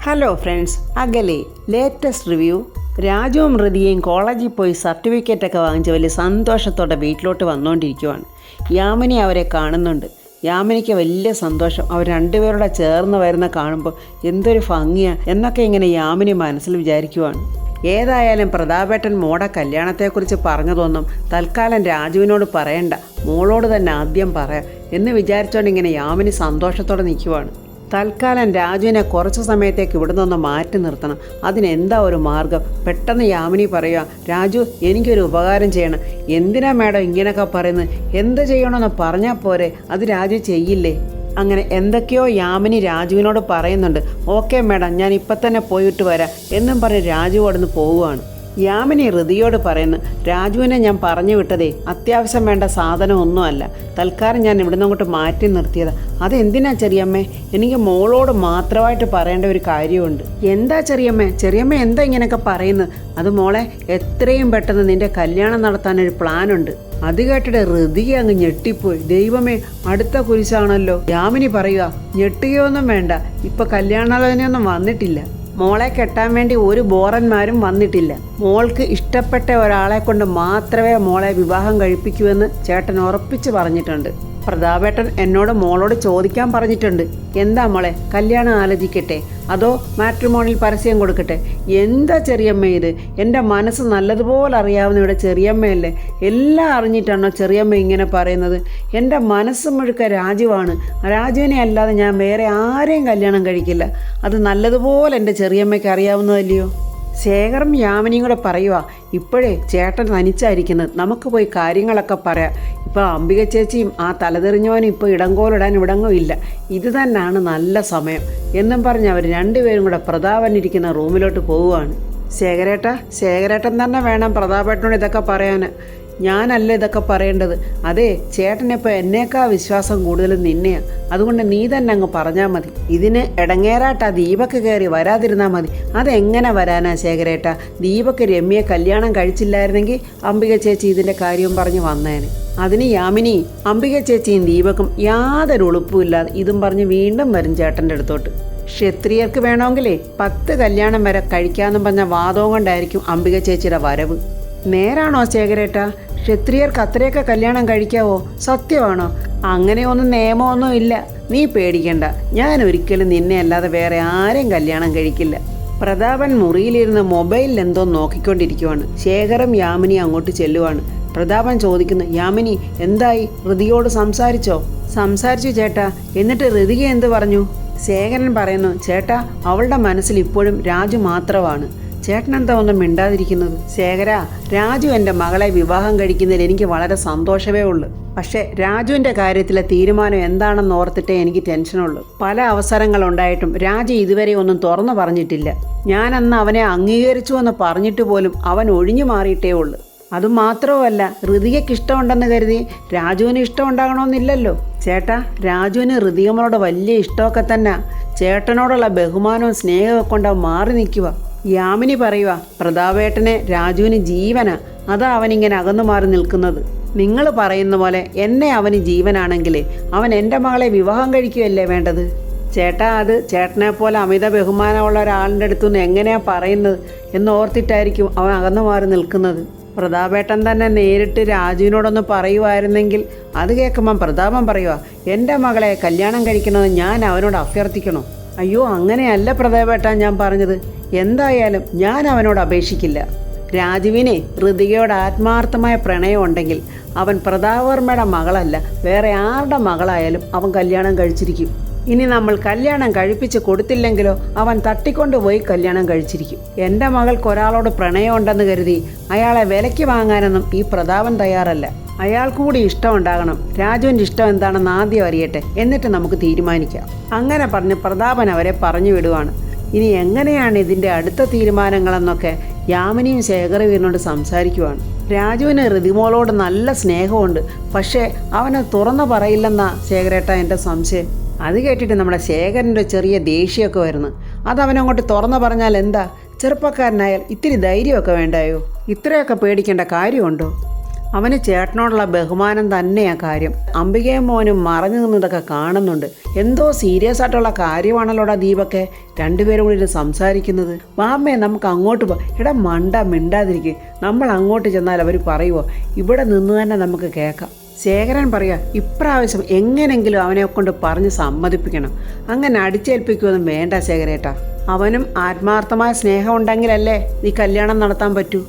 Hello friends, അകലെ latest review. രാജുവും ഹൃതിയും കോളേജിൽ പോയി സർട്ടിഫിക്കറ്റൊക്കെ വാങ്ങിച്ച് വലിയ സന്തോഷത്തോടെ വീട്ടിലോട്ട് വന്നുകൊണ്ടിരിക്കുവാണ്. യാമിനി അവരെ കാണുന്നുണ്ട്. യാമിനിക്ക് വലിയ സന്തോഷം. അവർ രണ്ടുപേരുടെ ചേർന്ന് വരുന്ന കാണുമ്പോൾ എന്തൊരു ഭംഗിയാണ് എന്നൊക്കെ ഇങ്ങനെ യാമിനി മനസ്സിൽ വിചാരിക്കുവാണ്. ഏതായാലും പ്രതാപേട്ടൻ മോടെ കല്യാണത്തെക്കുറിച്ച് പറഞ്ഞതൊന്നും തൽക്കാലം രാജുവിനോട് പറയണ്ട, മോളോട് തന്നെ ആദ്യം പറയാം എന്ന് വിചാരിച്ചുകൊണ്ട് ഇങ്ങനെ യാമിനി സന്തോഷത്തോടെ നിൽക്കുവാണ്. തൽക്കാലം രാജുവിനെ കുറച്ച് സമയത്തേക്ക് ഇവിടെ നിന്ന് മാറ്റി നിർത്തണം. അതിനെന്താ ഒരു മാർഗം? പെട്ടെന്ന് യാമിനി പറയുക, രാജു എനിക്കൊരു ഉപകാരം ചെയ്യണം. എന്തിനാ മേഡം ഇങ്ങനെയൊക്കെ പറയുന്നത്? എന്ത് ചെയ്യണമെന്ന് പറഞ്ഞാൽ പോരെ? അത് രാജു ചെയ്യില്ലേ? അങ്ങനെ എന്തൊക്കെയോ യാമിനി രാജുവിനോട് പറയുന്നുണ്ട്. ഓക്കെ മേഡം, ഞാൻ ഇപ്പം തന്നെ പോയിട്ട് വരാം എന്നും പറഞ്ഞ് രാജു അവിടുന്ന് പോവുകയാണ്. യാമിനി ഹൃതിയോട് പറയുന്നു, രാജുവിനെ ഞാൻ പറഞ്ഞു വിട്ടതേ അത്യാവശ്യം വേണ്ട സാധനം ഒന്നുമല്ല. തൽക്കാലം ഞാൻ ഇവിടുന്ന് അങ്ങോട്ട് മാറ്റി നിർത്തിയത്. അതെന്തിനാ ചെറിയമ്മേ? എനിക്ക് മോളോട് മാത്രമായിട്ട് പറയേണ്ട ഒരു കാര്യമുണ്ട്. എന്താ ചെറിയമ്മേ? ചെറിയമ്മ എന്താ ഇങ്ങനെയൊക്കെ പറയുന്നത്? അത് മോളെ, എത്രയും പെട്ടെന്ന് നിന്റെ കല്യാണം നടത്താനൊരു പ്ലാനുണ്ട്. അത് കേട്ടിട്ട് ഹൃതിക അങ്ങ് ഞെട്ടിപ്പോയി. ദൈവമേ, അടുത്ത കുരിശാണല്ലോ. യാമിനി പറയുക, ഞെട്ടുകയൊന്നും വേണ്ട, ഇപ്പൊ കല്യാണാലോചനയൊന്നും വന്നിട്ടില്ല. മോളെ കെട്ടാൻ വേണ്ടി ഒരു ബോറന്മാരും വന്നിട്ടില്ല. മോൾക്ക് ഇഷ്ടപ്പെട്ട ഒരാളെ കൊണ്ട് മാത്രമേ മോളെ വിവാഹം കഴിപ്പിക്കൂവെന്ന് ചേട്ടൻ ഉറപ്പിച്ച് പറഞ്ഞിട്ടുണ്ട്. പ്രതാപേട്ടൻ എന്നോട് മോളോട് ചോദിക്കാൻ പറഞ്ഞിട്ടുണ്ട്. എന്താ മോളെ, കല്യാണം ആലോചിക്കട്ടെ അതോ മാട്രിമോണിയിൽ പരസ്യം കൊടുക്കട്ടെ? എന്താ ചെറിയമ്മ ഇത്? എൻ്റെ മനസ്സ് നല്ലതുപോലെ അറിയാവുന്ന ഇവിടെ ചെറിയമ്മയല്ലേ? എല്ലാം അറിഞ്ഞിട്ടാണോ ചെറിയമ്മ ഇങ്ങനെ പറയുന്നത്? എൻ്റെ മനസ്സ് മുഴുക്ക രാജുവാണ്. രാജുവിനെ അല്ലാതെ ഞാൻ വേറെ ആരെയും കല്യാണം കഴിക്കില്ല. അത് നല്ലതുപോലെ എൻ്റെ ചെറിയമ്മയ്ക്ക് അറിയാവുന്നതല്ലയോ? ശേഖറും യാമിനിയും കൂടെ പറയുക, ഇപ്പോഴേ ചേട്ടൻ തനിച്ചായിരിക്കുന്നത്, നമുക്ക് പോയി കാര്യങ്ങളൊക്കെ പറയാം. ഇപ്പോൾ അംബിക ചേച്ചിയും ആ തലതെറിഞ്ഞവനും ഇപ്പോൾ ഇടങ്കോലിടാൻ ഇവിടങ്ങും ഇല്ല. ഇത് തന്നെയാണ് നല്ല സമയം എന്നും പറഞ്ഞ് അവർ രണ്ടുപേരും കൂടെ പ്രതാപനിരിക്കുന്ന റൂമിലോട്ട് പോവുകയാണ്. ശേഖരേട്ടൻ തന്നെ വേണം പ്രതാപേട്ടനോട് ഇതൊക്കെ പറയാൻ. ഞാനല്ല ഇതൊക്കെ പറയേണ്ടത്. അതെ, ചേട്ടനിപ്പോൾ എന്നേക്കാ വിശ്വാസം കൂടുതലും നിന്നെയാണ്. അതുകൊണ്ട് നീ തന്നെ അങ്ങ് പറഞ്ഞാൽ മതി. ഇതിന് ഇടങ്ങേറാട്ടാ ദീപക്ക് കയറി വരാതിരുന്നാൽ മതി. അതെങ്ങനെ വരാനാ ശേഖരേട്ടാ? ദീപക്ക് രമ്യയെ കല്യാണം കഴിച്ചില്ലായിരുന്നെങ്കിൽ അംബിക ചേച്ചി ഇതിൻ്റെ കാര്യവും പറഞ്ഞ് വന്നേനെ. അതിന് യാമിനി, അംബിക ചേച്ചിയും ദീപക്കും യാതൊരു ഉളുപ്പുമില്ലാതെ ഇതും പറഞ്ഞ് വീണ്ടും വരും ചേട്ടൻ്റെ അടുത്തോട്ട്. ക്ഷത്രിയർക്ക് വേണമെങ്കിലേ 10 കല്യാണം വരെ കഴിക്കാമെന്നും പറഞ്ഞ വാദവും കൊണ്ടായിരിക്കും അംബിക ചേച്ചിയുടെ വരവ്. നേരാണോ ശേഖരേട്ടാ? ക്ഷത്രിയർക്ക് അത്രയൊക്കെ കല്യാണം കഴിക്കാവോ? സത്യമാണോ? അങ്ങനെയൊന്നും നിയമമൊന്നും ഇല്ല. നീ പേടിക്കണ്ട, ഞാൻ ഒരിക്കലും നിന്നെ അല്ലാതെ വേറെ ആരെയും കല്യാണം കഴിക്കില്ല. പ്രതാപൻ മുറിയിലിരുന്ന് മൊബൈലിൽ എന്തോ നോക്കിക്കൊണ്ടിരിക്കുവാണ്. ശേഖറും യാമിനി അങ്ങോട്ട് ചെല്ലുവാണ്. പ്രതാപൻ ചോദിക്കുന്നു, യാമിനി എന്തായി? ഹൃതിയോട് സംസാരിച്ചോ? സംസാരിച്ചു ചേട്ടാ. എന്നിട്ട് ഹൃതിക എന്ത് പറഞ്ഞു? ശേഖരൻ പറയുന്നു, ചേട്ടാ അവളുടെ മനസ്സിൽ ഇപ്പോഴും രാജു മാത്രമാണ്. ചേട്ടനെന്താ ഒന്നും മിണ്ടാതിരിക്കുന്നത്? ശേഖര, രാജു എൻ്റെ മകളെ വിവാഹം കഴിക്കുന്നതിൽ എനിക്ക് വളരെ സന്തോഷമേ ഉള്ളൂ. പക്ഷേ രാജുവിൻ്റെ കാര്യത്തിലെ തീരുമാനം എന്താണെന്ന് ഓർത്തിട്ടേ എനിക്ക് ടെൻഷനുള്ളൂ. പല അവസരങ്ങളുണ്ടായിട്ടും രാജു ഇതുവരെ ഒന്നും തുറന്നു പറഞ്ഞിട്ടില്ല. ഞാനന്ന് അവനെ അംഗീകരിച്ചു എന്ന് പറഞ്ഞിട്ട് പോലും അവൻ ഒഴിഞ്ഞു മാറിയിട്ടേ ഉള്ളൂ. അതുമാത്രവുമല്ല, ഹൃതികയ്ക്ക് ഇഷ്ടമുണ്ടെന്ന് കരുതി രാജുവിന് ഇഷ്ടമുണ്ടാകണമെന്നില്ലല്ലോ. ചേട്ടാ, രാജുവിന് ഹൃതികമ്മളോട് വലിയ ഇഷ്ടമൊക്കെ തന്നെ. ചേട്ടനോടുള്ള ബഹുമാനവും സ്നേഹമൊക്കെ കൊണ്ട് മാറി നിൽക്കുക. യാമിനി പറയുക, പ്രതാപേട്ടനെ രാജുവിന് ജീവനാ, അതാ അവനിങ്ങനെ അകന്നു മാറി നിൽക്കുന്നത്. നിങ്ങൾ പറയുന്ന പോലെ എന്നെ അവന് ജീവനാണെങ്കിലേ അവൻ എൻ്റെ മകളെ വിവാഹം കഴിക്കുകയല്ലേ വേണ്ടത്? ചേട്ടാ, അത് ചേട്ടനെ പോലെ അമിത ബഹുമാനമുള്ള ഒരാളിൻ്റെ അടുത്തുനിന്ന് എങ്ങനെയാ പറയുന്നത് എന്ന് ഓർത്തിട്ടായിരിക്കും അവൻ അകന്നു മാറി നിൽക്കുന്നത്. പ്രതാപേട്ടൻ തന്നെ നേരിട്ട് രാജുവിനോടൊന്ന് പറയുമായിരുന്നെങ്കിൽ അത് കേൾക്കുമ്പം പ്രതാപൻ പറയുക, എൻ്റെ മകളെ കല്യാണം കഴിക്കണമെന്ന് ഞാൻ അവനോട് അഭ്യർത്ഥിക്കണോ? അയ്യോ, അങ്ങനെയല്ല പ്രതാപേട്ടൻ ഞാൻ പറഞ്ഞത്. എന്തായാലും ഞാൻ അവനോട് അപേക്ഷിക്കില്ല. രാജുവിനെ ഹൃതികയോട് ആത്മാർത്ഥമായ പ്രണയം ഉണ്ടെങ്കിൽ അവൻ പ്രതാപവർമ്മയുടെ മകളല്ല വേറെ ആരുടെ മകളായാലും അവൻ കല്യാണം കഴിച്ചിരിക്കും. ഇനി നമ്മൾ കല്യാണം കഴിപ്പിച്ച് കൊടുത്തില്ലെങ്കിലോ അവൻ തട്ടിക്കൊണ്ടുപോയി കല്യാണം കഴിച്ചിരിക്കും. എൻ്റെ മകൾക്ക് ഒരാളോട് പ്രണയം ഉണ്ടെന്ന് കരുതി അയാളെ വിലയ്ക്ക് വാങ്ങാനൊന്നും ഈ പ്രതാപൻ തയ്യാറല്ല. അയാൾക്ക് കൂടി ഇഷ്ടമുണ്ടാകണം. രാജുവിൻ്റെ ഇഷ്ടം എന്താണെന്ന് ആദ്യം അറിയട്ടെ, എന്നിട്ട് നമുക്ക് തീരുമാനിക്കാം. അങ്ങനെ പറഞ്ഞ് പ്രതാപൻ അവരെ പറഞ്ഞു വിടുവാണ്. ഇനി എങ്ങനെയാണ് ഇതിൻ്റെ അടുത്ത തീരുമാനങ്ങളെന്നൊക്കെ യാമിനിയും ശേഖരവീരനോട് സംസാരിക്കുവാണ്. രാജുവിന് ഹൃതിമോളോട് നല്ല സ്നേഹമുണ്ട്, പക്ഷേ അവനത് തുറന്നു പറയില്ലെന്നാ ശേഖരേട്ട എൻ്റെ സംശയം. അത് കേട്ടിട്ട് നമ്മുടെ ശേഖരൻ്റെ ചെറിയ ദേഷ്യമൊക്കെ വരുന്നു. അതവനങ്ങോട്ട് തുറന്നു പറഞ്ഞാൽ എന്താ? ചെറുപ്പക്കാരനായാൽ ഇത്തിരി ധൈര്യമൊക്കെ വേണ്ടായോ? ഇത്രയൊക്കെ പേടിക്കേണ്ട കാര്യമുണ്ടോ? അവന് ചേട്ടനോടുള്ള ബഹുമാനം തന്നെയാണ് കാര്യം. അംബികയും മോനും മറഞ്ഞു നിന്നതൊക്കെ കാണുന്നുണ്ട്. എന്തോ സീരിയസ് ആയിട്ടുള്ള കാര്യമാണല്ലോടാ ദീപക്കെ രണ്ടുപേരും കൂടി സംസാരിക്കുന്നത്. വാമ്മേ നമുക്ക് അങ്ങോട്ട് പോ. എടാ മണ്ട മിണ്ടാതിരിക്കും. നമ്മൾ അങ്ങോട്ട് ചെന്നാൽ അവർ പറയുമോ? ഇവിടെ നിന്ന് തന്നെ നമുക്ക് കേൾക്കാം. ശേഖരൻ പറയാ, ഇപ്രാവശ്യം എങ്ങനെങ്കിലും അവനെ കൊണ്ട് പറഞ്ഞ് സമ്മതിപ്പിക്കണം. അങ്ങനെ അടിച്ചേൽപ്പിക്കുകയൊന്നും വേണ്ട ശേഖരേട്ടാ. അവനും ആത്മാർത്ഥമായ സ്നേഹം ഉണ്ടെങ്കിലല്ലേ നീ കല്യാണം നടത്താൻ പറ്റൂ.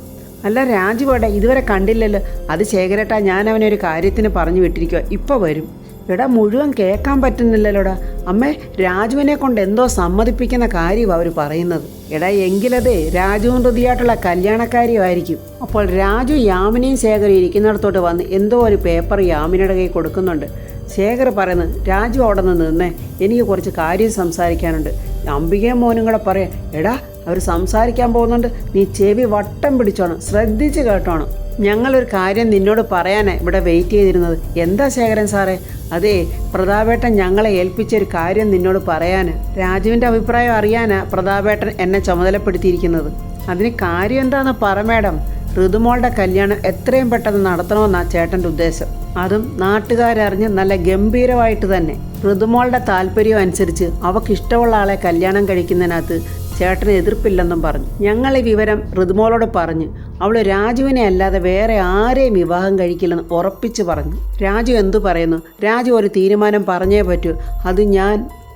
അല്ല രാജുവേട്ടാ, ഇതുവരെ കണ്ടില്ലല്ലോ. അത് ശേഖരേട്ടാ, ഞാൻ അവനെ ഒരു കാര്യത്തിന് പറഞ്ഞു വിട്ടിരിക്കുക. ഇപ്പോൾ വരും. എടാ മുഴുവൻ കേൾക്കാൻ പറ്റുന്നില്ലല്ലോടാ. അമ്മേ, രാജുവിനെ കൊണ്ട് എന്തോ സമ്മതിപ്പിക്കുന്ന കാര്യമാണ് അവർ പറയുന്നത്. എടാ എങ്കിലതേ രാജുവും ഹൃതിയായിട്ടുള്ള കല്യാണക്കാരിയുമായിരിക്കും. അപ്പോൾ രാജു യാമിനിയും ശേഖരും ഇരിക്കുന്നിടത്തോട്ട് വന്ന് എന്തോ ഒരു പേപ്പർ യാമിനിയുടെ കൈ കൊടുക്കുന്നുണ്ട്. ശേഖർ പറയുന്നത്, രാജു അവിടെ നിന്നേ, എനിക്ക് കുറച്ച് കാര്യം സംസാരിക്കാനുണ്ട്. അംബികയും മോനും കൂടെ പറയാം, എടാ അവർ സംസാരിക്കാൻ പോകുന്നുണ്ട്, നീ ചെവി വട്ടം പിടിച്ചോണം, ശ്രദ്ധിച്ച് കേട്ടോണം. ഞങ്ങളൊരു കാര്യം നിന്നോട് പറയാനാ ഇവിടെ വെയിറ്റ് ചെയ്തിരുന്നത്. എന്താ ശേഖരൻ സാറേ? അതേ, പ്രതാപേട്ടൻ ഞങ്ങളെ ഏൽപ്പിച്ചൊരു കാര്യം നിന്നോട് പറയാനാ. രാജുവിൻ്റെ അഭിപ്രായം അറിയാനാ പ്രതാപേട്ടൻ എന്നെ ചുമതലപ്പെടുത്തിയിരിക്കുന്നത്. അതിന് കാര്യം എന്താണെന്ന് പറ മാഡം. ഋതുമോളുടെ കല്യാണം എത്രയും പെട്ടെന്ന് നടത്തണമെന്നാണ് ചേട്ടൻ്റെ ഉദ്ദേശം. അതും നാട്ടുകാരറിഞ്ഞ് നല്ല ഗംഭീരമായിട്ട് തന്നെ. ഋതുമോളുടെ താല്പര്യം അനുസരിച്ച് അവൾക്കിഷ്ടമുള്ള ആളെ കല്യാണം കഴിക്കുന്നതിനകത്ത് ചേട്ടന് എതിർപ്പില്ലെന്നും പറഞ്ഞു. ഞങ്ങൾ ഈ വിവരം ഋതുമോളോട് പറഞ്ഞു. അവൾ രാജുവിനെ അല്ലാതെ വേറെ ആരെയും വിവാഹം കഴിക്കില്ലെന്ന് ഉറപ്പിച്ച് പറഞ്ഞു. രാജു എന്തു പറയുന്നു? രാജു ഒരു തീരുമാനം പറഞ്ഞേ പറ്റൂ. അത് ഞാൻ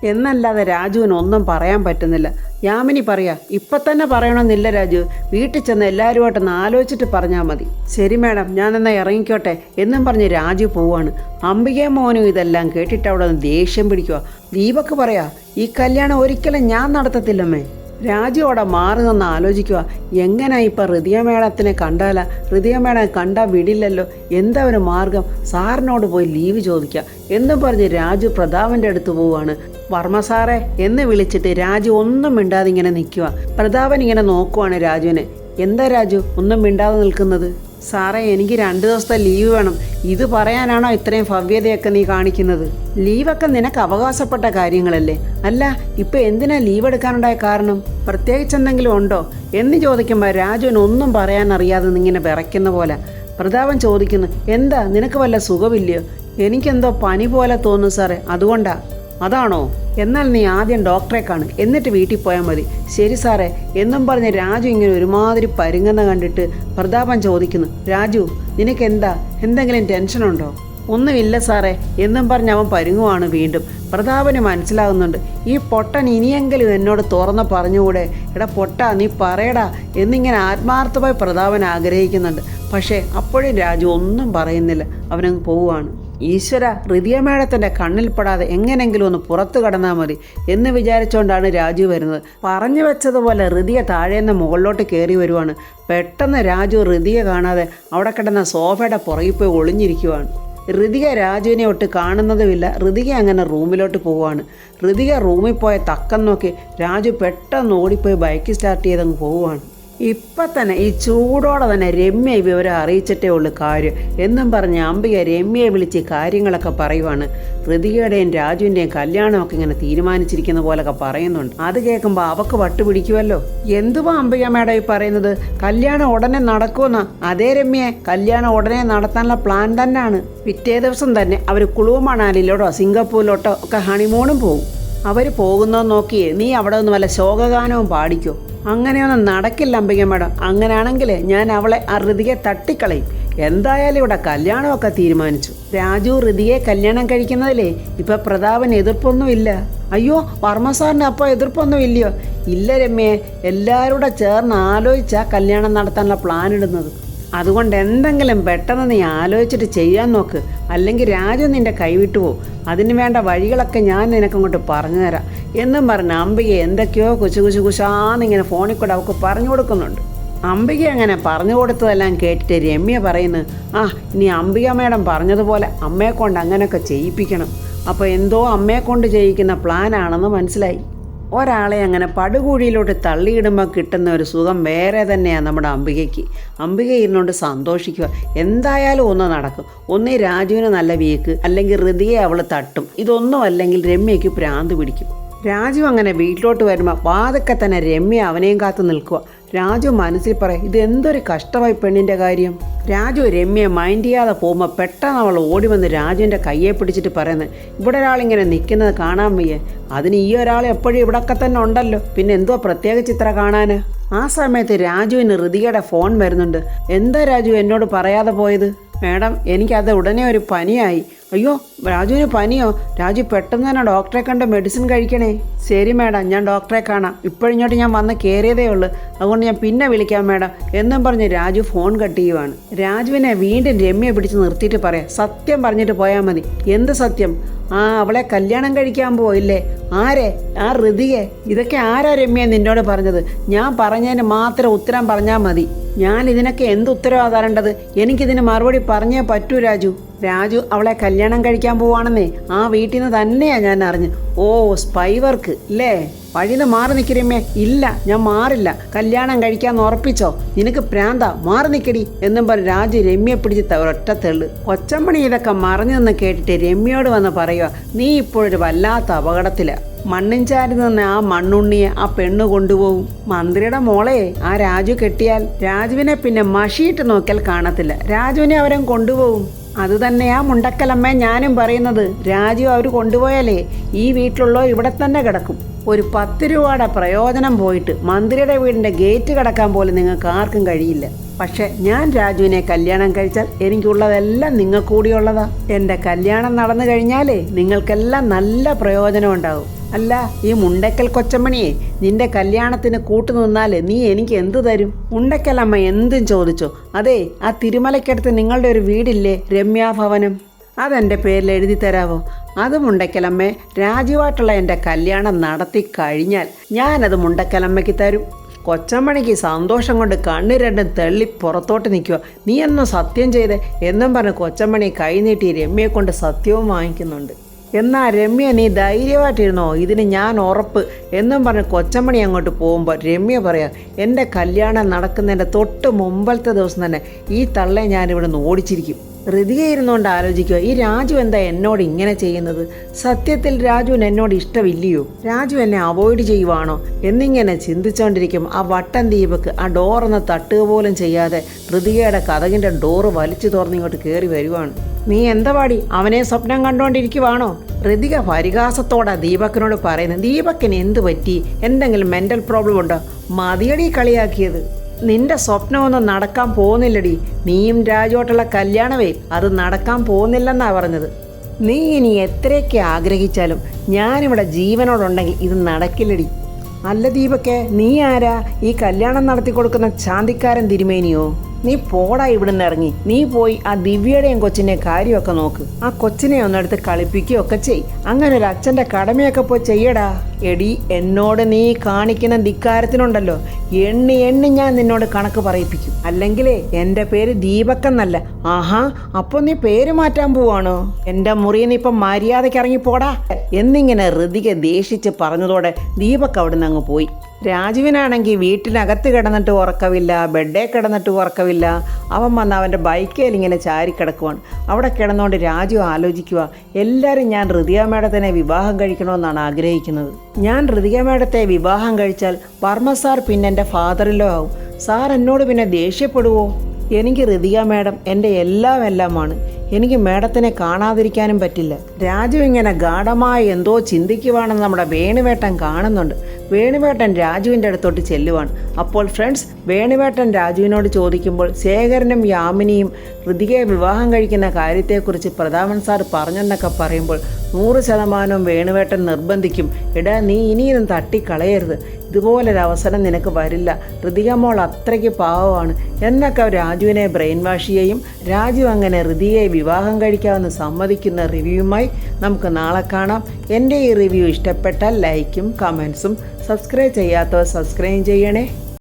എന്നല്ലാതെ രാജുവിന് ഒന്നും പറയാൻ പറ്റുന്നില്ല. യാമിനി പറയാ, ഇപ്പം തന്നെ പറയണമെന്നില്ല രാജു. വീട്ടിൽ ചെന്ന് എല്ലാവരുമായിട്ടൊന്ന് ആലോചിച്ചിട്ട് പറഞ്ഞാൽ മതി. ശരി മാഡം, ഞാൻ എന്നാൽ ഇറങ്ങിക്കോട്ടെ എന്നും പറഞ്ഞ് രാജു പോവാണ്. അംബികയും മോനും ഇതെല്ലാം കേട്ടിട്ട് അവിടെ നിന്ന് ദേഷ്യം പിടിക്കുക. ദീപക്ക് പറയാ, ഈ കല്യാണം ഒരിക്കലും ഞാൻ നടത്തത്തില്ലമ്മേ. രാജു അവിടെ മാറി നിന്ന് ആലോചിക്കുക, എങ്ങനെ ഇപ്പം ഹൃദയ മേളത്തിനെ കണ്ടാലാ? ഹൃദയ മേളം കണ്ടാൽ വിടില്ലല്ലോ. എന്താ ഒരു മാർഗം? സാറിനോട് പോയി ലീവ് ചോദിക്കുക എന്നും പറഞ്ഞ് രാജു പ്രതാപൻ്റെ അടുത്ത് പോവുകയാണ്. വർമ്മ സാറേ എന്ന് വിളിച്ചിട്ട് രാജു ഒന്നും മിണ്ടാതെ ഇങ്ങനെ നിൽക്കുക. പ്രതാപൻ ഇങ്ങനെ നോക്കുവാണ് രാജുവിനെ. എന്താ രാജു ഒന്നും മിണ്ടാതെ നിൽക്കുന്നത്? സാറേ, എനിക്ക് 2 ദിവസത്തെ ലീവ് വേണം. ഇത് പറയാനാണോ ഇത്രയും ഭവ്യതയൊക്കെ നീ കാണിക്കുന്നത്? ലീവൊക്കെ നിനക്ക് അവകാശപ്പെട്ട കാര്യങ്ങളല്ലേ? അല്ല, ഇപ്പം എന്തിനാ ലീവ് എടുക്കാനുണ്ടായ കാരണം? പ്രത്യേകിച്ച് എന്തെങ്കിലും ഉണ്ടോ എന്ന് ചോദിക്കുമ്പോൾ രാജുവിന് ഒന്നും പറയാനറിയാതെ ഇങ്ങനെ വിറയ്ക്കുന്ന പോലെ. പ്രതാപൻ ചോദിക്കുന്നു, എന്താ നിനക്ക് വല്ല സുഖമില്ലയോ? എനിക്കെന്തോ പനി പോലെ തോന്നുന്നു സാറേ, അതുകൊണ്ടാ. അതാണോ? എന്നാൽ നീ ആദ്യം ഡോക്ടറെ കാണ്, എന്നിട്ട് വീട്ടിൽ പോയാൽ മതി. ശരി സാറേ എന്നും പറഞ്ഞ് രാജു ഇങ്ങനെ ഒരുമാതിരി പരുങ്ങുന്ന കണ്ടിട്ട് പ്രതാപൻ ചോദിക്കുന്നു, രാജു നിനക്ക് എന്താ, എന്തെങ്കിലും ടെൻഷനുണ്ടോ? ഒന്നുമില്ല സാറേ എന്നും പറഞ്ഞ് അവൻ പരുങ്ങുവാണ് വീണ്ടും. പ്രതാപന് മനസ്സിലാകുന്നുണ്ട്, ഈ പൊട്ടൻ ഇനിയെങ്കിലും എന്നോട് തുറന്ന് പറഞ്ഞുകൂടെ? എടാ പൊട്ടാ, നീ പറയടാ എന്നിങ്ങനെ ആത്മാർത്ഥമായി പ്രതാപൻ ആഗ്രഹിക്കുന്നുണ്ട്. പക്ഷേ അപ്പോഴും രാജു ഒന്നും പറയുന്നില്ല. അവനങ്ങ് പോവുകയാണ്. ഈശ്വര, ഹൃദയ മേളത്തിൻ്റെ കണ്ണിൽപ്പെടാതെ എങ്ങനെങ്കിലും ഒന്ന് പുറത്തു കടന്നാൽ മതി എന്ന് വിചാരിച്ചുകൊണ്ടാണ് രാജു വരുന്നത്. പറഞ്ഞു വെച്ചതുപോലെ ഹൃദയ താഴേന്ന് മുകളിലോട്ട് കയറി വരുവാണ്. പെട്ടെന്ന് രാജു ഹൃദയ കാണാതെ അവിടെ കിടന്ന സോഫയുടെ പുറകിൽ പോയി ഒളിഞ്ഞിരിക്കുവാണ്. ഋതിക രാജുവിനെ ഒട്ട് കാണുന്നതുമില്ല. ഋതിക അങ്ങനെ റൂമിലോട്ട് പോവുകയാണ്. ഋതിക റൂമിൽ പോയ തക്കം നോക്കി രാജു പെട്ടെന്ന് ഓടിപ്പോയി ബൈക്ക് സ്റ്റാർട്ട് ചെയ്തങ്ങ് പോവുകയാണ്. ഇപ്പം തന്നെ ഈ ചൂടോടെ തന്നെ രമ്യ വിവരം അറിയിച്ചിട്ടേ ഉള്ളൂ കാര്യം എന്നും പറഞ്ഞ് അംബിക രമ്യയെ വിളിച്ച് കാര്യങ്ങളൊക്കെ പറയുവാണ്. ഋതികയുടെയും രാജുവിൻ്റെയും കല്യാണമൊക്കെ ഇങ്ങനെ തീരുമാനിച്ചിരിക്കുന്ന പോലൊക്കെ പറയുന്നുണ്ട്. അത് കേൾക്കുമ്പോൾ അവക്ക് വട്ടുപിടിക്കുമല്ലോ. എന്തുവാ അംബിക മേഡം ഈ പറയുന്നത്? കല്യാണം ഉടനെ നടക്കുമെന്നാ? അതേ രമ്യയെ, കല്യാണം ഉടനെ നടത്താനുള്ള പ്ലാൻ തന്നെയാണ്. പിറ്റേ ദിവസം തന്നെ അവർ കുളു മണാലിയിലോട്ടോ സിംഗപ്പൂരിലോട്ടോ ഒക്കെ ഹണിമൂണും പോകും. അവർ പോകുന്നതെന്ന് നോക്കിയേ നീ അവിടെ നിന്ന് വല്ല ശോകഗാനവും പാടിക്കോ. അങ്ങനെയൊന്നും നടക്കില്ല അംബിക മേഡം. അങ്ങനെയാണെങ്കിൽ ഞാൻ അവളെ ആ ഋതികയെ തട്ടിക്കളയും. എന്തായാലും ഇവിടെ കല്യാണമൊക്കെ തീരുമാനിച്ചു. രാജു ഋതികയെ കല്യാണം കഴിക്കുന്നതിലേ ഇപ്പം പ്രതാപന് എതിർപ്പൊന്നുമില്ല. അയ്യോ, വർമ്മ സാറിന് അപ്പോൾ എതിർപ്പൊന്നും ഇല്ലയോ? ഇല്ല രമ്യയെ, എല്ലാവരും കൂടെ ചേർന്ന് ആലോചിച്ചാൽ കല്യാണം നടത്താനുള്ള പ്ലാൻ ഇടുന്നത്. അതുകൊണ്ട് എന്തെങ്കിലും പെട്ടെന്ന് നീ ആലോചിച്ചിട്ട് ചെയ്യാൻ നോക്ക്, അല്ലെങ്കിൽ രാജു നിൻ്റെ കൈവിട്ടു പോകും. അതിന് വേണ്ട വഴികളൊക്കെ ഞാൻ നിനക്കങ്ങോട്ട് പറഞ്ഞു തരാം എന്നും പറഞ്ഞ് അംബിക എന്തൊക്കെയോ കുശാന്നിങ്ങനെ ഫോണിൽ കൂടെ അവൾക്ക് പറഞ്ഞു കൊടുക്കുന്നുണ്ട്. അംബിക അങ്ങനെ പറഞ്ഞു കൊടുത്തതെല്ലാം കേട്ടിട്ട് രമ്യ പറയുന്നു, ആ ഇനി അംബിക മേഡം പറഞ്ഞതുപോലെ അമ്മയെ കൊണ്ട് അങ്ങനെയൊക്കെ ചെയ്യിപ്പിക്കണം. അപ്പോൾ എന്തോ അമ്മയെ കൊണ്ട് ചെയ്യിക്കുന്ന പ്ലാനാണെന്ന് മനസ്സിലായി. ഒരാളെ അങ്ങനെ പടുകുഴിയിലോട്ട് തള്ളിയിടുമ്പോൾ കിട്ടുന്ന ഒരു സുഖം വേറെ തന്നെയാണ് നമ്മുടെ അംബികയ്ക്ക്. അംബിക ഇരുന്നുകൊണ്ട് സന്തോഷിക്കുക. എന്തായാലും ഒന്ന് നടക്കും. ഒന്നേ രാജുവിന് നല്ല വീക്ക്, അല്ലെങ്കിൽ ഋതിയെ അവൾ തട്ടും. ഇതൊന്നും അല്ലെങ്കിൽ രമ്യയ്ക്ക് ഭ്രാന്ത് പിടിക്കും. രാജു അങ്ങനെ വീട്ടിലോട്ട് വരുമ്പോൾ വാതൊക്കെ തന്നെ രമ്യ അവനെയും കാത്തു നിൽക്കുക. രാജു മനസ്സിൽ പറയും, ഇത് എന്തൊരു കഷ്ടമായി പെണ്ണിൻ്റെ കാര്യം. രാജു രമ്യയെ മൈൻഡ് ചെയ്യാതെ പോകുമ്പോൾ പെട്ടെന്ന് അവൾ ഓടി വന്ന് രാജുവിൻ്റെ കയ്യെ പിടിച്ചിട്ട് പറയുന്നത്, ഇവിടെ ഒരാളിങ്ങനെ നിൽക്കുന്നത് കാണാൻ വയ്യേ, അതിന് ഈ ഒരാൾ എപ്പോഴും ഇവിടൊക്കെ തന്നെ ഉണ്ടല്ലോ, പിന്നെ എന്തോ പ്രത്യേകിച്ച് ഇത്ര കാണാൻ. ആ സമയത്ത് രാജുവിന് ഋതികയുടെ ഫോൺ വരുന്നുണ്ട്. എന്താ രാജു എന്നോട് പറയാതെ പോയത്? മാഡം, എനിക്കത് ഉടനെ ഒരു പനിയായി. അയ്യോ, രാജുവിന് പനിയോ? രാജു പെട്ടെന്ന് തന്നെ ഡോക്ടറെ കണ്ട് മെഡിസിൻ കഴിക്കണേ. ശരി മാഡം, ഞാൻ ഡോക്ടറെ കാണാം. ഇപ്പോഴിങ്ങോട്ട് ഞാൻ വന്ന് കയറിയതേ ഉള്ളൂ, അതുകൊണ്ട് ഞാൻ പിന്നെ വിളിക്കാം മാഡം എന്നും പറഞ്ഞ് രാജു ഫോൺ കട്ട് ചെയ്യുവാണ്. രാജുവിനെ വീണ്ടും രമ്യ പിടിച്ച് നിർത്തിയിട്ട് പറയാം, സത്യം പറഞ്ഞിട്ട് പോയാൽ മതി. എന്ത് സത്യം? അവളെ കല്യാണം കഴിക്കാൻ പോയില്ലേ? ആരെ? ആ ഋതികെ. ഇതൊക്കെ ആരാ രമ്യ നിന്നോട് പറഞ്ഞത്? ഞാൻ പറഞ്ഞതിന് മാത്രം ഉത്തരം പറഞ്ഞാൽ മതി. ഞാൻ ഇതിനൊക്കെ എന്ത് ഉത്തരവാണ് തരേണ്ടത്? എനിക്കിതിന് മറുപടി പറഞ്ഞേ പറ്റൂ രാജു. രാജു അവളെ കല്യാണം കഴിക്കാൻ പോവാണെന്നേ ആ വീട്ടിൽ നിന്ന് തന്നെയാണ് ഞാൻ അറിഞ്ഞു. ഓ, സ്പൈ വർക്ക് അല്ലേ? വഴിന്ന് മാറി നിൽക്കരമ്മേ. ഇല്ല, ഞാൻ മാറില്ല. കല്യാണം കഴിക്കാന്ന് ഉറപ്പിച്ചോ? നിനക്ക് പ്രാന്ത, മാറി നിൽക്കടി എന്നും പറഞ്ഞ് രാജു രമ്യയെ പിടിച്ച് ഒരൊറ്റ തെള്ളു. കൊച്ചമ്മണി ഇതൊക്കെ മറിഞ്ഞു നിന്ന് കേട്ടിട്ട് രമ്യയോട് വന്ന് പറയുക, നീ ഇപ്പോഴൊരു വല്ലാത്ത അപകടത്തിലാണ്. മണ്ണിൻചാരി നിന്ന് ആ മണ്ണുണ്ണിയെ ആ പെണ്ണ് കൊണ്ടുപോകും. മന്ത്രിയുടെ മോളെ ആ രാജു കെട്ടിയാൽ രാജുവിനെ പിന്നെ മഷിയിട്ട് നോക്കിയാൽ കാണത്തില്ല. രാജുവിനെ അവരും കൊണ്ടുപോകും. അതുതന്നെയാ മുണ്ടക്കലമ്മ ഞാനും പറയുന്നത്. രാജു അവർ കൊണ്ടുപോയാലേ ഈ വീട്ടിലുള്ളവർ ഇവിടെ തന്നെ കിടക്കും. ഒരു 10 രൂപയുടെ പ്രയോജനം പോയിട്ട് മന്ത്രിയുടെ വീടിൻ്റെ ഗേറ്റ് കിടക്കാൻ പോലും നിങ്ങൾക്ക് ആർക്കും കഴിയില്ല. പക്ഷെ ഞാൻ രാജുവിനെ കല്യാണം കഴിച്ചാൽ എനിക്കുള്ളതെല്ലാം നിങ്ങൾക്ക് കൂടിയുള്ളതാ. എൻ്റെ കല്യാണം നടന്നു കഴിഞ്ഞാലേ നിങ്ങൾക്കെല്ലാം നല്ല പ്രയോജനം ഉണ്ടാവും. അല്ല ഈ മുണ്ടക്കൽ കൊച്ചമ്മണിയെ, നിന്റെ കല്യാണത്തിന് കൂട്ടുനിന്നാൽ നീ എനിക്ക് എന്തു തരും? മുണ്ടക്കലമ്മ എന്തും ചോദിച്ചോ. അതെ, ആ തിരുമലയ്ക്കടുത്ത് നിങ്ങളുടെ ഒരു വീടില്ലേ, രമ്യാഭവനം, അതെൻ്റെ പേരിൽ എഴുതി തരാവോ? അത് മുണ്ടക്കലമ്മേ, രാജുവായിട്ടുള്ള എൻ്റെ കല്യാണം നടത്തി കഴിഞ്ഞാൽ ഞാനത് മുണ്ടക്കലമ്മയ്ക്ക് തരും. കൊച്ചമ്മണിക്ക് സന്തോഷം കൊണ്ട് കണ്ണു രണ്ടും തള്ളി പുറത്തോട്ട് നിൽക്കുക. നീ എന്നും സത്യം ചെയ്തേ എന്നും പറഞ്ഞ് കൊച്ചമ്മണി കൈനീട്ടി രമ്യയെ കൊണ്ട് സത്യവും വാങ്ങിക്കുന്നുണ്ട്. എന്നാൽ രമ്യ, നീ ധൈര്യമായിട്ടിരുന്നോ, ഇതിന് ഞാൻ ഉറപ്പ് എന്നും പറഞ്ഞ് കൊച്ചമ്മണി അങ്ങോട്ട് പോകുമ്പോൾ രമ്യ പറയാം, എൻ്റെ കല്യാണം നടക്കുന്നതിൻ്റെ തൊട്ട് മുമ്പലത്തെ ദിവസം തന്നെ ഈ തള്ളെ ഞാനിവിടെ നിന്ന് ഓടിച്ചിരിക്കും. ഋതിക ഇരുന്നുകൊണ്ട് ആലോചിക്കുക, ഈ രാജു എന്താ എന്നോട് ഇങ്ങനെ ചെയ്യുന്നത്? സത്യത്തിൽ രാജുവിന് എന്നോട് ഇഷ്ടമില്ലയോ? രാജു എന്നെ അവോയ്ഡ് ചെയ്യുവാണോ എന്നിങ്ങനെ ചിന്തിച്ചുകൊണ്ടിരിക്കും. ആ വട്ടൻ ദീപക്ക് ആ ഡോറൊന്ന് തട്ടുക പോലും ചെയ്യാതെ ഋതികയുടെ കതകിൻ്റെ ഡോറ് വലിച്ചു തുറന്നിങ്ങോട്ട് കയറി വരുവാണ്. നീ എന്താ പാടി അവനെ സ്വപ്നം കണ്ടുകൊണ്ടിരിക്കുവാണോ? ഋതിക പരിഹാസത്തോടെ ദീപക്കിനോട് പറയുന്നത്. ദീപക്കിന് എന്ത് പറ്റി? എന്തെങ്കിലും മെൻ്റൽ പ്രോബ്ലം ഉണ്ടോ? മതിയടി കളിയാക്കിയത്. നിന്റെ സ്വപ്നമൊന്നും നടക്കാൻ പോകുന്നില്ലടി. നീയും രാജുവായിട്ടുള്ള കല്യാണമേ അത് നടക്കാൻ പോകുന്നില്ലെന്നാ പറഞ്ഞത്. നീ ഇനി എത്രയൊക്കെ ആഗ്രഹിച്ചാലും ഞാനിവിടെ ജീവനോടുണ്ടെങ്കിൽ ഇത് നടക്കില്ലടി. അല്ല ദീപക്കെ, നീ ആരാ? ഈ കല്യാണം നടത്തി കൊടുക്കുന്ന ചാന്തിക്കാരൻ തിരുമേനിയോ? നീ പോടാ ഇവിടുന്ന് ഇറങ്ങി. നീ പോയി ആ ദിവ്യയുടെയും കൊച്ചിൻ്റെ കാര്യമൊക്കെ നോക്ക്. ആ കൊച്ചിനെ ഒന്നെടുത്ത് കളിപ്പിക്കുകയൊക്കെ ചെയ്. അങ്ങനെ ഒരു അച്ഛൻ്റെ കടമയൊക്കെ പോയി ചെയ്യടാ. എടി, എന്നോട് നീ കാണിക്കുന്ന ധിക്കാരത്തിനുണ്ടല്ലോ, എണ്ണി ഞാൻ നിന്നോട് കണക്ക് പറയിപ്പിക്കും. അല്ലെങ്കിലേ എൻ്റെ പേര് ദീപക്കെന്നല്ല. ആഹാ, അപ്പോൾ നീ പേര് മാറ്റാൻ പോവാണോ? എൻ്റെ മുറിയിൽ നിന്ന് ഇപ്പം മര്യാദയ്ക്ക് ഇറങ്ങിപ്പോടാ എന്നിങ്ങനെ ഋതിക ദേഷിച്ച് പറഞ്ഞതോടെ ദീപക് അവിടെ നിന്ന് അങ്ങ് പോയി. രാജുവിനാണെങ്കിൽ വീട്ടിനകത്ത് കിടന്നിട്ട് ഉറക്കമില്ല, ബെഡേ കിടന്നിട്ട് ഉറക്കമില്ല. അവൻ വന്ന് അവൻ്റെ ബൈക്കേൽ ഇങ്ങനെ ചാരിക്കിടക്കുവാണ്. അവിടെ കിടന്നുകൊണ്ട് രാജു ആലോചിക്കുക, എല്ലാവരും ഞാൻ ഋതിക മേഡത്തിനെ വിവാഹം കഴിക്കണമെന്നാണ് ആഗ്രഹിക്കുന്നത്. ഞാൻ ഋതിക മേഡത്തെ വിവാഹം കഴിച്ചാൽ വർമ്മ സാർ പിന്നെ എൻ്റെ ഫാദറിലോ ആവും. സാർ എന്നോട് പിന്നെ ദേഷ്യപ്പെടുവോ? എനിക്ക് ഋതിക മേഡം എൻ്റെ എല്ലാമാണ്. എനിക്ക് മേഡത്തിനെ കാണാതിരിക്കാനും പറ്റില്ല. രാജു ഇങ്ങനെ ഗാഢമായി എന്തോ ചിന്തിക്കുവാണെന്ന് നമ്മുടെ വേണുവേട്ടൻ കാണുന്നുണ്ട്. വേണുവേട്ടൻ രാജുവിൻ്റെ അടുത്തോട്ട് ചെല്ലുവാണ്. അപ്പോൾ ഫ്രണ്ട്സ്, വേണുവേട്ടൻ രാജുവിനോട് ചോദിക്കുമ്പോൾ ശേഖരനും യാമിനിയും ഋതികയെ വിവാഹം കഴിക്കുന്ന കാര്യത്തെക്കുറിച്ച് പ്രതാപൻ സാർ പറഞ്ഞെന്നൊക്കെ പറയുമ്പോൾ 100% വേണുവേട്ടൻ നിർബന്ധിക്കും, എടാ നീ ഇനിയും തട്ടിക്കളയരുത്, ഇതുപോലൊരവസരം നിനക്ക് വരില്ല, ഋതിക മോൾ അത്രയ്ക്ക് പാവമാണ് എന്നൊക്കെ രാജുവിനെ ബ്രെയിൻ വാഷ് ചെയ്യും. രാജു അങ്ങനെ ഋതികയെ വിവാഹം കഴിക്കാമെന്ന് സമ്മതിക്കുന്ന റിവ്യൂവുമായി നമുക്ക് നാളെ കാണാം. എൻ്റെ ഈ റിവ്യൂ ഇഷ്ടപ്പെട്ടാൽ ലൈക്കും കമൻസും, സബ്സ്ക്രൈബ് ചെയ്യാത്തവർ സബ്സ്ക്രൈബ് ചെയ്യണേ.